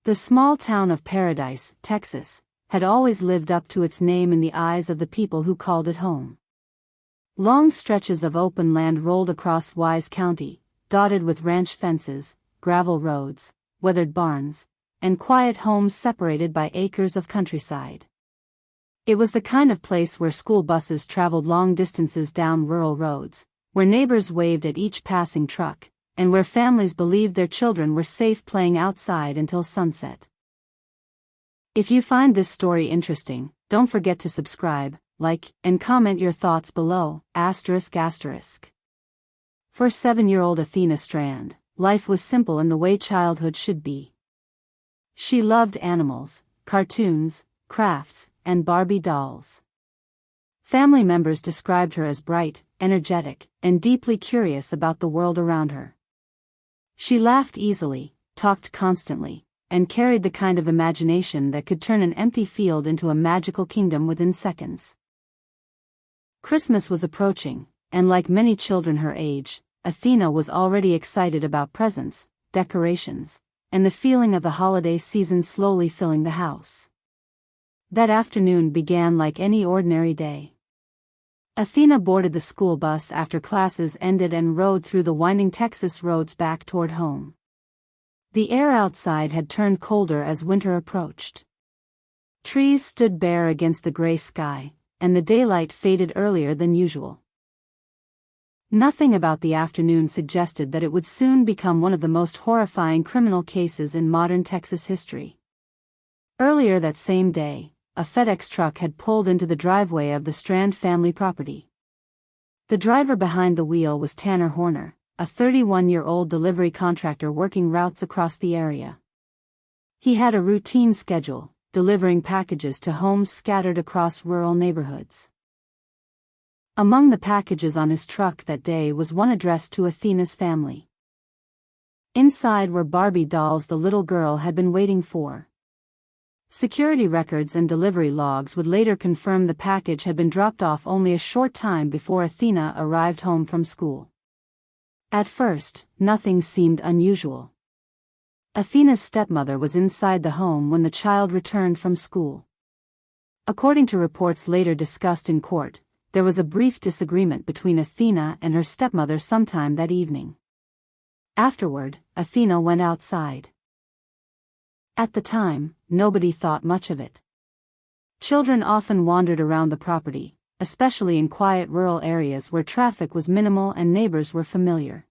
The small town of Paradise, Texas, had always lived up to its name in the eyes of the people who called it home. Long stretches of open land rolled across Wise County, dotted with ranch fences, gravel roads, weathered barns, and quiet homes separated by acres of countryside. It was the kind of place where school buses traveled long distances down rural roads, where neighbors waved at each passing truck, and where families believed their children were safe playing outside until sunset. If you find this story interesting, don't forget to subscribe, like, and comment your thoughts below, ***. For 7-year-old Athena Strand, life was simple in the way childhood should be. She loved animals, cartoons, crafts, and Barbie dolls. Family members described her as bright, energetic, and deeply curious about the world around her. She laughed easily, talked constantly, and carried the kind of imagination that could turn an empty field into a magical kingdom within seconds. Christmas was approaching, and like many children her age, Athena was already excited about presents, decorations, and the feeling of the holiday season slowly filling the house. That afternoon began like any ordinary day. Athena boarded the school bus after classes ended and rode through the winding Texas roads back toward home. The air outside had turned colder as winter approached. Trees stood bare against the gray sky, and the daylight faded earlier than usual. Nothing about the afternoon suggested that it would soon become one of the most horrifying criminal cases in modern Texas history. Earlier that same day, a FedEx truck had pulled into the driveway of the Strand family property. The driver behind the wheel was Tanner Horner, a 31-year-old delivery contractor working routes across the area. He had a routine schedule, delivering packages to homes scattered across rural neighborhoods. Among the packages on his truck that day was one addressed to Athena's family. Inside were Barbie dolls the little girl had been waiting for. Security records and delivery logs would later confirm the package had been dropped off only a short time before Athena arrived home from school. At first, nothing seemed unusual. Athena's stepmother was inside the home when the child returned from school. According to reports later discussed in court, there was a brief disagreement between Athena and her stepmother sometime that evening. Afterward, Athena went outside. At the time, nobody thought much of it. Children often wandered around the property, especially in quiet rural areas where traffic was minimal and neighbors were familiar.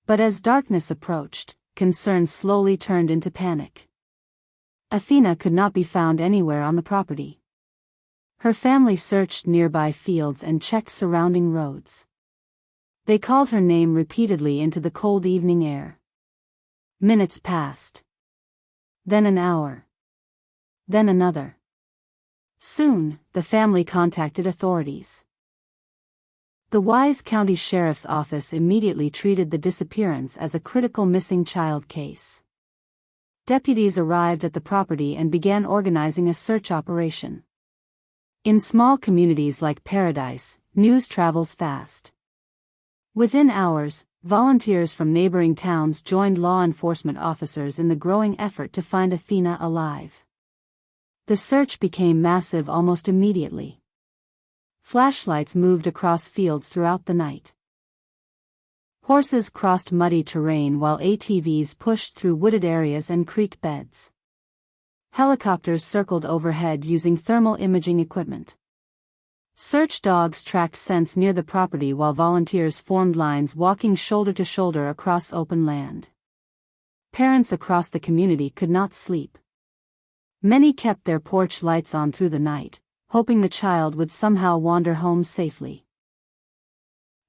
But as darkness approached, concern slowly turned into panic. Athena could not be found anywhere on the property. Her family searched nearby fields and checked surrounding roads. They called her name repeatedly into the cold evening air. Minutes passed. Then an hour. Then another. Soon, the family contacted authorities. The Wise County Sheriff's Office immediately treated the disappearance as a critical missing child case. Deputies arrived at the property and began organizing a search operation. In small communities like Paradise, news travels fast. Within hours, volunteers from neighboring towns joined law enforcement officers in the growing effort to find Athena alive. The search became massive almost immediately. Flashlights moved across fields throughout the night. Horses crossed muddy terrain while ATVs pushed through wooded areas and creek beds. Helicopters circled overhead using thermal imaging equipment. Search dogs tracked scents near the property while volunteers formed lines walking shoulder to shoulder across open land. Parents across the community could not sleep. Many kept their porch lights on through the night, hoping the child would somehow wander home safely.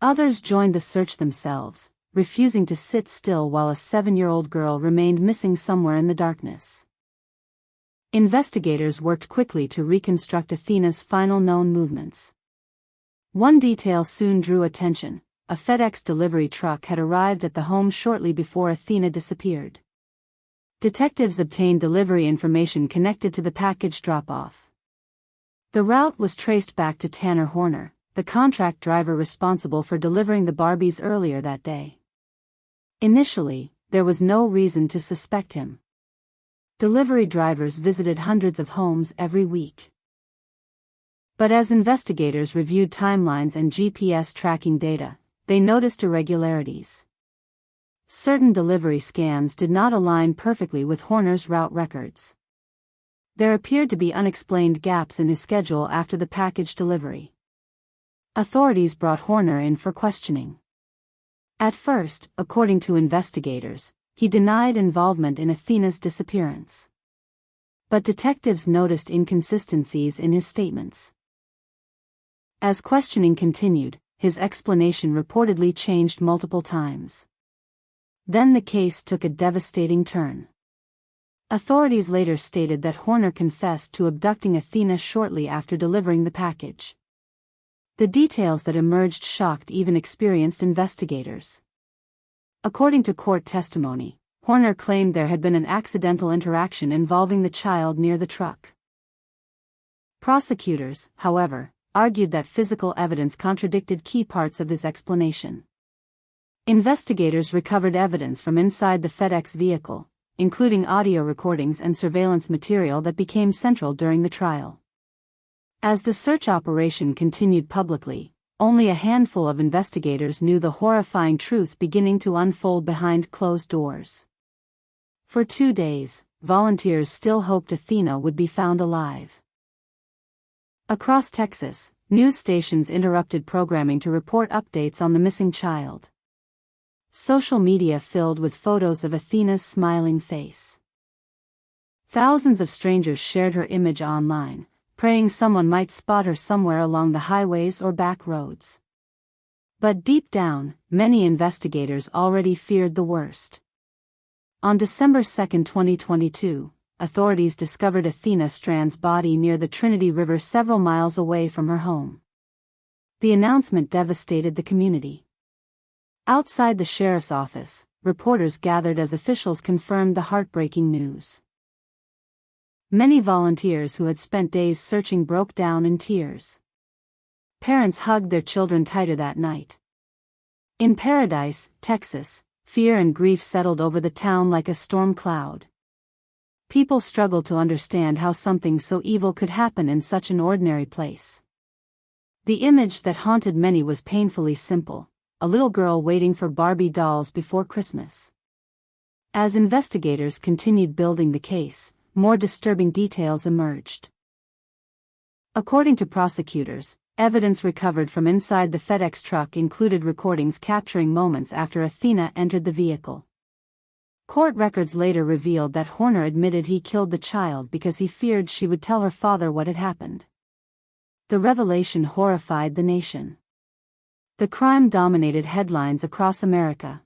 Others joined the search themselves, refusing to sit still while a 7-year-old girl remained missing somewhere in the darkness. Investigators worked quickly to reconstruct Athena's final known movements. One detail soon drew attention: a FedEx delivery truck had arrived at the home shortly before Athena disappeared. Detectives obtained delivery information connected to the package drop-off. The route was traced back to Tanner Horner, the contract driver responsible for delivering the Barbies earlier that day. Initially, there was no reason to suspect him. Delivery drivers visited hundreds of homes every week. But as investigators reviewed timelines and GPS tracking data, they noticed irregularities. Certain delivery scans did not align perfectly with Horner's route records. There appeared to be unexplained gaps in his schedule after the package delivery. Authorities brought Horner in for questioning. At first, according to investigators, he denied involvement in Athena's disappearance. But detectives noticed inconsistencies in his statements. As questioning continued, his explanation reportedly changed multiple times. Then the case took a devastating turn. Authorities later stated that Horner confessed to abducting Athena shortly after delivering the package. The details that emerged shocked even experienced investigators. According to court testimony, Horner claimed there had been an accidental interaction involving the child near the truck. Prosecutors, however, argued that physical evidence contradicted key parts of his explanation. Investigators recovered evidence from inside the FedEx vehicle, including audio recordings and surveillance material that became central during the trial. As the search operation continued publicly, only a handful of investigators knew the horrifying truth beginning to unfold behind closed doors. For 2 days, volunteers still hoped Athena would be found alive. Across Texas, news stations interrupted programming to report updates on the missing child. Social media filled with photos of Athena's smiling face. Thousands of strangers shared her image online, praying someone might spot her somewhere along the highways or back roads. But deep down, many investigators already feared the worst. On December 2, 2022, authorities discovered Athena Strand's body near the Trinity River several miles away from her home. The announcement devastated the community. Outside the sheriff's office, reporters gathered as officials confirmed the heartbreaking news. Many volunteers who had spent days searching broke down in tears. Parents hugged their children tighter that night. In Paradise, Texas, fear and grief settled over the town like a storm cloud. People struggled to understand how something so evil could happen in such an ordinary place. The image that haunted many was painfully simple: a little girl waiting for Barbie dolls before Christmas. As investigators continued building the case, more disturbing details emerged. According to prosecutors, evidence recovered from inside the FedEx truck included recordings capturing moments after Athena entered the vehicle. Court records later revealed that Horner admitted he killed the child because he feared she would tell her father what had happened. The revelation horrified the nation. The crime dominated headlines across America.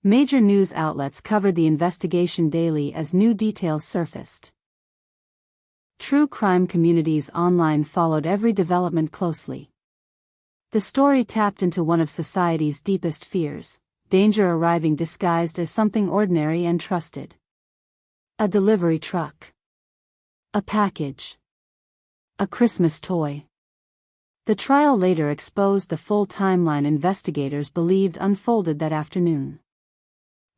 Major news outlets covered the investigation daily as new details surfaced. True crime communities online followed every development closely. The story tapped into one of society's deepest fears: danger arriving disguised as something ordinary and trusted. A delivery truck. A package. A Christmas toy. The trial later exposed the full timeline investigators believed unfolded that afternoon.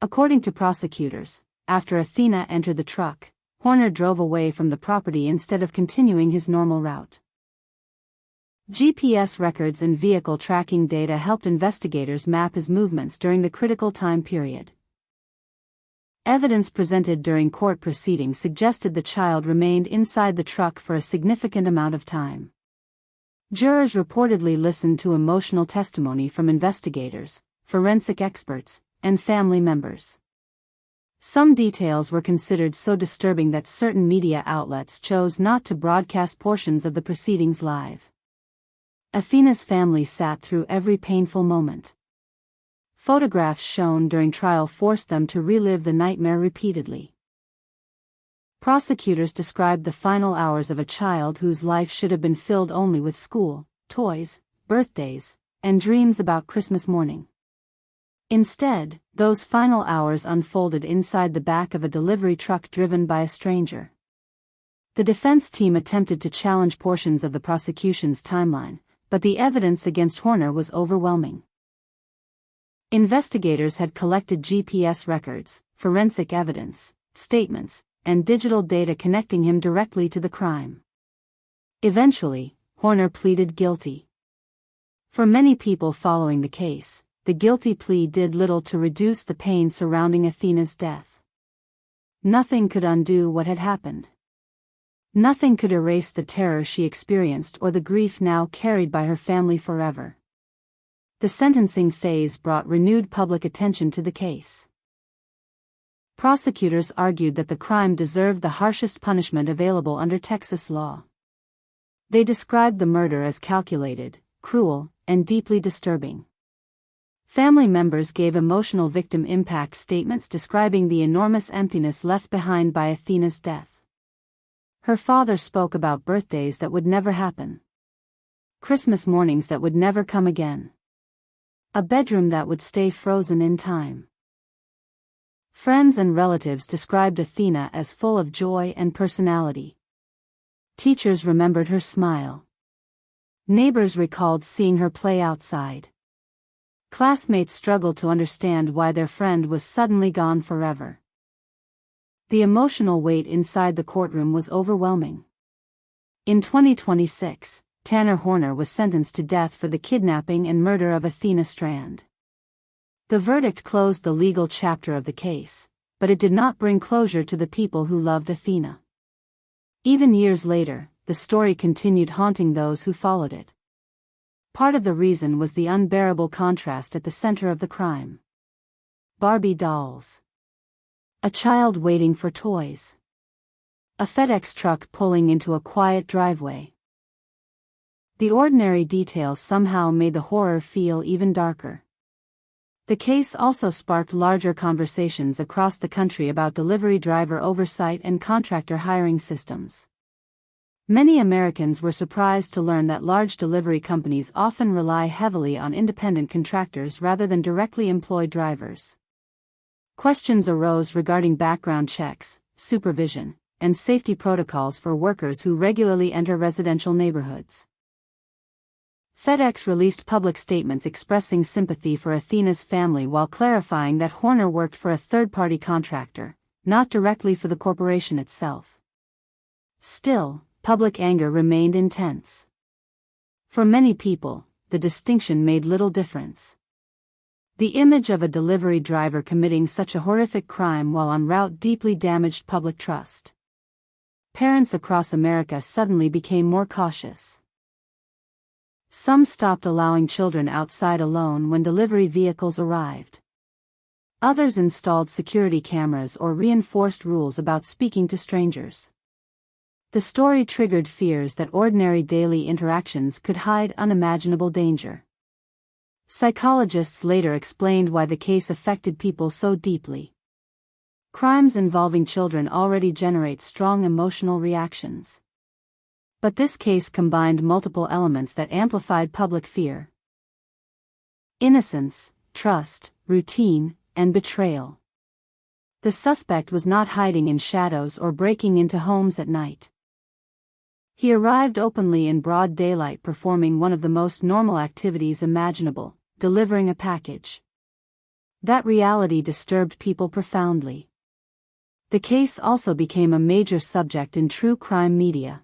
According to prosecutors, after Athena entered the truck, Horner drove away from the property instead of continuing his normal route. GPS records and vehicle tracking data helped investigators map his movements during the critical time period. Evidence presented during court proceedings suggested the child remained inside the truck for a significant amount of time. Jurors reportedly listened to emotional testimony from investigators, forensic experts, and family members. Some details were considered so disturbing that certain media outlets chose not to broadcast portions of the proceedings live. Athena's family sat through every painful moment. Photographs shown during trial forced them to relive the nightmare repeatedly. Prosecutors described the final hours of a child whose life should have been filled only with school, toys, birthdays, and dreams about Christmas morning. Instead, those final hours unfolded inside the back of a delivery truck driven by a stranger. The defense team attempted to challenge portions of the prosecution's timeline, but the evidence against Horner was overwhelming. Investigators had collected GPS records, forensic evidence, statements, and digital data connecting him directly to the crime. Eventually, Horner pleaded guilty. For many people following the case, the guilty plea did little to reduce the pain surrounding Athena's death. Nothing could undo what had happened. Nothing could erase the terror she experienced or the grief now carried by her family forever. The sentencing phase brought renewed public attention to the case. Prosecutors argued that the crime deserved the harshest punishment available under Texas law. They described the murder as calculated, cruel, and deeply disturbing. Family members gave emotional victim impact statements describing the enormous emptiness left behind by Athena's death. Her father spoke about birthdays that would never happen. Christmas mornings that would never come again. A bedroom that would stay frozen in time. Friends and relatives described Athena as full of joy and personality. Teachers remembered her smile. Neighbors recalled seeing her play outside. Classmates struggled to understand why their friend was suddenly gone forever. The emotional weight inside the courtroom was overwhelming. In 2026, Tanner Horner was sentenced to death for the kidnapping and murder of Athena Strand. The verdict closed the legal chapter of the case, but it did not bring closure to the people who loved Athena. Even years later, the story continued haunting those who followed it. Part of the reason was the unbearable contrast at the center of the crime. Barbie dolls. A child waiting for toys. A FedEx truck pulling into a quiet driveway. The ordinary details somehow made the horror feel even darker. The case also sparked larger conversations across the country about delivery driver oversight and contractor hiring systems. Many Americans were surprised to learn that large delivery companies often rely heavily on independent contractors rather than directly employed drivers. Questions arose regarding background checks, supervision, and safety protocols for workers who regularly enter residential neighborhoods. FedEx released public statements expressing sympathy for Athena's family while clarifying that Horner worked for a third-party contractor, not directly for the corporation itself. Still, public anger remained intense. For many people, the distinction made little difference. The image of a delivery driver committing such a horrific crime while en route deeply damaged public trust. Parents across America suddenly became more cautious. Some stopped allowing children outside alone when delivery vehicles arrived. Others installed security cameras or reinforced rules about speaking to strangers. The story triggered fears that ordinary daily interactions could hide unimaginable danger. Psychologists later explained why the case affected people so deeply. Crimes involving children already generate strong emotional reactions. But this case combined multiple elements that amplified public fear. Innocence, trust, routine, and betrayal. The suspect was not hiding in shadows or breaking into homes at night. He arrived openly in broad daylight performing one of the most normal activities imaginable, delivering a package. That reality disturbed people profoundly. The case also became a major subject in true crime media.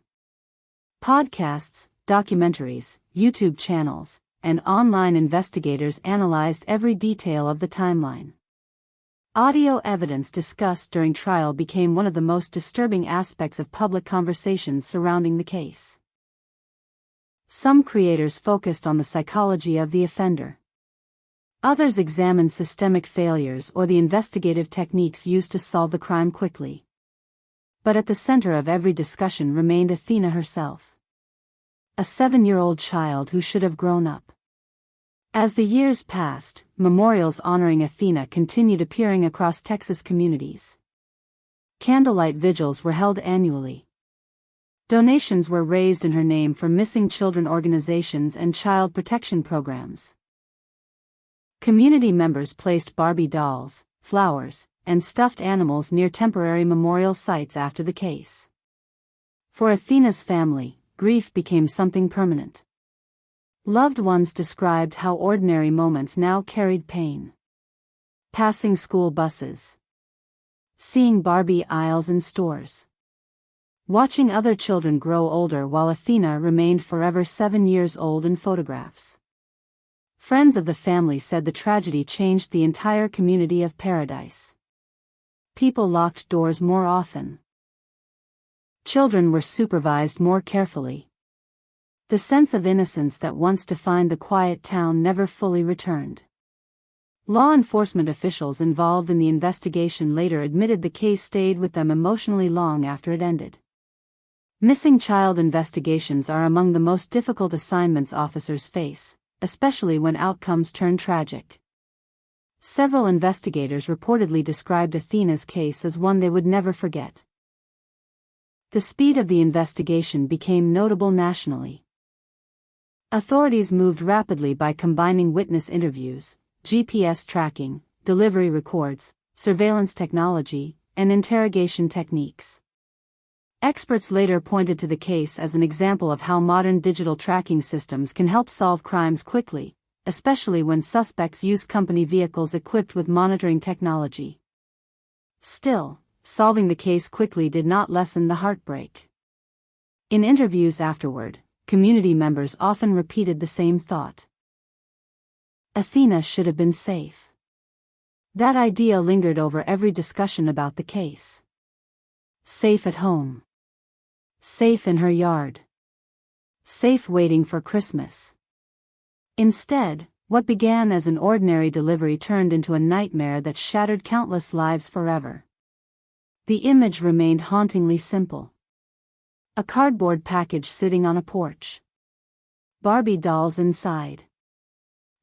Podcasts, documentaries, YouTube channels, and online investigators analyzed every detail of the timeline. Audio evidence discussed during trial became one of the most disturbing aspects of public conversations surrounding the case. Some creators focused on the psychology of the offender. Others examined systemic failures or the investigative techniques used to solve the crime quickly. But at the center of every discussion remained Athena herself. A 7-year-old child who should have grown up. As the years passed, memorials honoring Athena continued appearing across Texas communities. Candlelight vigils were held annually. Donations were raised in her name for missing children organizations and child protection programs. Community members placed Barbie dolls, flowers, and stuffed animals near temporary memorial sites after the case. For Athena's family, grief became something permanent. Loved ones described how ordinary moments now carried pain. Passing school buses. seeing Barbie aisles in stores. Watching other children grow older while Athena remained forever 7 years old in photographs. Friends of the family said the tragedy changed the entire community of Paradise. People locked doors more often. Children were supervised more carefully. The sense of innocence that once defined the quiet town never fully returned. Law enforcement officials involved in the investigation later admitted the case stayed with them emotionally long after it ended. Missing child investigations are among the most difficult assignments officers face, especially when outcomes turn tragic. Several investigators reportedly described Athena's case as one they would never forget. The speed of the investigation became notable nationally. Authorities moved rapidly by combining witness interviews, GPS tracking, delivery records, surveillance technology, and interrogation techniques. Experts later pointed to the case as an example of how modern digital tracking systems can help solve crimes quickly, especially when suspects use company vehicles equipped with monitoring technology. Still, solving the case quickly did not lessen the heartbreak. In interviews afterward, community members often repeated the same thought. Athena should have been safe. That idea lingered over every discussion about the case. Safe at home. Safe in her yard. Safe waiting for Christmas. Instead, what began as an ordinary delivery turned into a nightmare that shattered countless lives forever. The image remained hauntingly simple. A cardboard package sitting on a porch. Barbie dolls inside.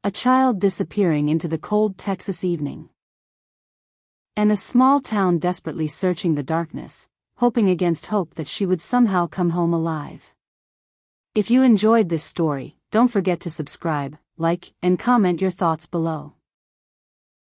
A child disappearing into the cold Texas evening. And a small town desperately searching the darkness, hoping against hope that she would somehow come home alive. If you enjoyed this story, don't forget to subscribe, like, and comment your thoughts below.